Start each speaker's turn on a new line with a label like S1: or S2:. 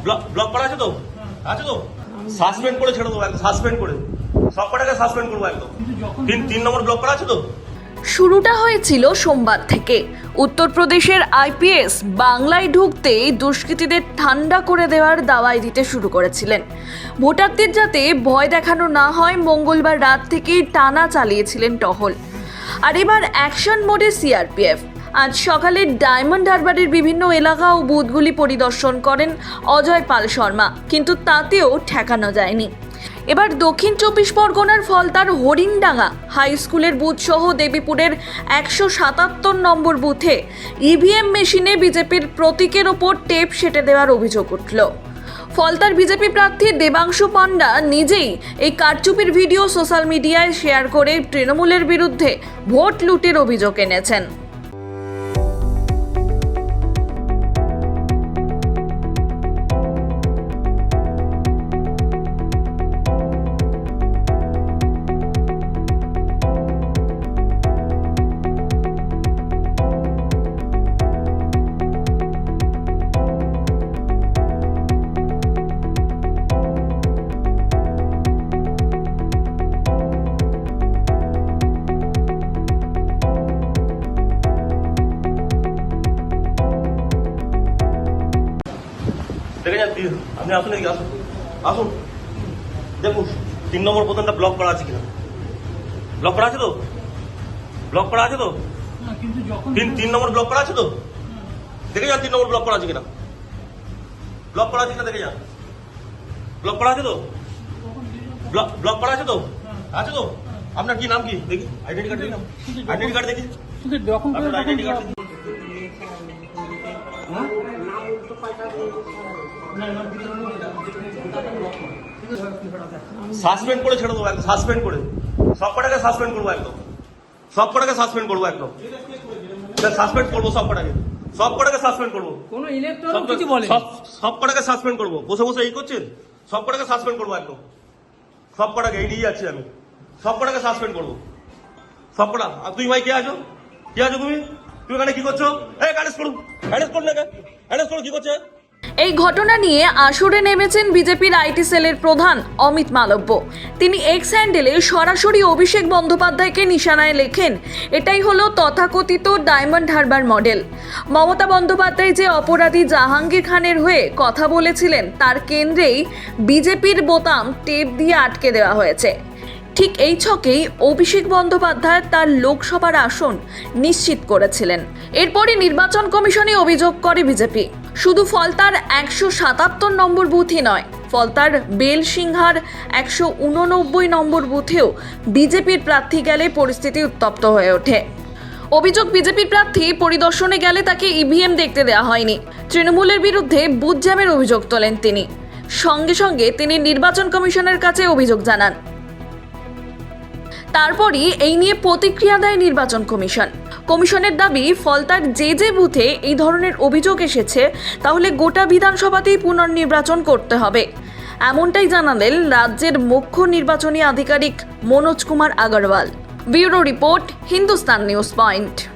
S1: Block করা আছে তো? আছে তো? সাসপেন্ড করে ছেড়ে দেবো, একদম সাসপেন্ড করে সব কটাকে সাসপেন্ড করবো একদম। 3 নম্বর ব্লক করা আছে তো?
S2: শুরুটা হয়েছিল সোমবার থেকে। উত্তরপ্রদেশের আইপিএস বাংলায় ঢুকতেই দুষ্কৃতীদের ঠান্ডা করে দেওয়ার দাওয়াই দিতে শুরু করেছিলেন। ভোটারদের যাতে ভয় দেখানো না হয়, মঙ্গলবার রাত থেকেই টানা চালিয়েছিলেন টহল। আর এবার অ্যাকশন মোডে সিআরপিএফ। আজ সকালে ডায়মন্ড হারবারের বিভিন্ন এলাকা ও বুথগুলি পরিদর্শন করেন অজয় পাল শর্মা, কিন্তু তাতেও ঠেকানো যায়নি। এবার দক্ষিণ 24 পরগনার ফলতার হরিণডাঙ্গা হাই স্কুলের বুথ সহ দেবীপুরের 177 নম্বর বুথে ইভিএম মেশিনে বিজেপির প্রতীকের ওপর টেপ সেঁটে দেওয়ার অভিযোগ উঠল। ফলতার বিজেপি প্রার্থী দেবাংশু পান্ডা নিজেই এই কারচুপির ভিডিও সোশ্যাল মিডিয়ায় শেয়ার করে তৃণমূলের বিরুদ্ধে ভোট লুটের অভিযোগ এনেছেন।
S1: দেখে যান, আপনি আসুন, এদিকে আসুন, আসুন দেখুন 3 নম্বর বোতামটা ব্লক করা আছে কিনা। ব্লক করা আছে তো? ব্লক করা আছে তো? 3 নম্বর ব্লক করা আছে তো? দেখে যান 3 নম্বর ব্লক করা আছে কিনা। ব্লক করা আছে কিনা দেখে যান। ব্লক করা আছে তো? ব্লক করা আছে তো? আছে তো? আপনার কি নাম কি দেখি? আইডেন্টি কার্ড দেখি, আইডেন্টি কার্ড দেখি, আপনার আইডেন্টি কার্ড দেখি। সাসপেন্ড করে ছেড়ে দেবো, একদম সাসপেন্ড করে সব কটাকে সাসপেন্ড করবো একদম। সব কটাকে সাসপেন্ড করবো একদম। সাসপেন্ড করবো সব কটাকে, সব কটাকে সাসপেন্ড করবো।
S3: কোনো ইলেকট্রনিক কিছু বলে
S1: সব কটাকে সাসপেন্ড করবো। বসে বসে এই করছেন, সব কটাকে সাসপেন্ড করবো একদম। সব কটাকে এই নিয়ে যাচ্ছি আমি, সব কটাকে সাসপেন্ড করবো সব কটা। আর তুই ভাই কে আছো? কে আছো তুমি? তুমি এখানে কি করছো? এই অ্যারেস্ট করুন, অ্যারেস্ট করুন, অ্যারেস্ট করুন। কি করছে?
S2: এই ঘটনা নিয়ে আসরে নেমেছেন বিজেপির আইটি সেলের প্রধান অমিত মালব্য। তিনি এক্স হ্যান্ডেলে সরাসরি অভিষেক বন্দ্যোপাধ্যায়কে নিশানায় লেখেন, এটাই হলো তথাকথিত ডায়মন্ড হারবার মডেল। মমতা বন্দ্যোপাধ্যায় যে অপরাধী জাহাঙ্গীর খানের হয়ে কথা বলেছিলেন, তার কেন্দ্রেই বিজেপির বোতাম টেপ দিয়ে আটকে দেওয়া হয়েছে। ঠিক এই ছকেই অভিষেক বন্দ্যোপাধ্যায় তার লোকসভার আসন নিশ্চিত করেছিলেন। এরপরই নির্বাচন কমিশনে অভিযোগ করে বিজেপি। শুধু ফলতার 177 নম্বর বুথই নয়, ফলতার বেলসিংহার 189 নম্বর বুথেও বিজেপির প্রার্থী গেলে পরিস্থিতি উত্তপ্ত হয়ে ওঠে। অভিযোগ, বিজেপির প্রার্থী পরিদর্শনে গেলে তাকে ইভিএম দেখতে দেওয়া হয়নি। তৃণমূলের বিরুদ্ধে বুথ জ্যামের অভিযোগ তোলেন তিনি। সঙ্গে সঙ্গে তিনি নির্বাচন কমিশনের কাছে অভিযোগ জানান। তারপরই এই নিয়ে প্রতিক্রিয়া দেয় নির্বাচন কমিশন। কমিশনের দাবি, ফলতার যে বুথে এই ধরনের অভিযোগ এসেছে, তাহলে গোটা বিধানসভাতেই পুনর্নির্বাচন করতে হবে। এমনটাই জানালেন রাজ্যের মুখ্য নির্বাচনী আধিকারিক Manoj Kumar Agarwal. Bureau report, Hindustan news point.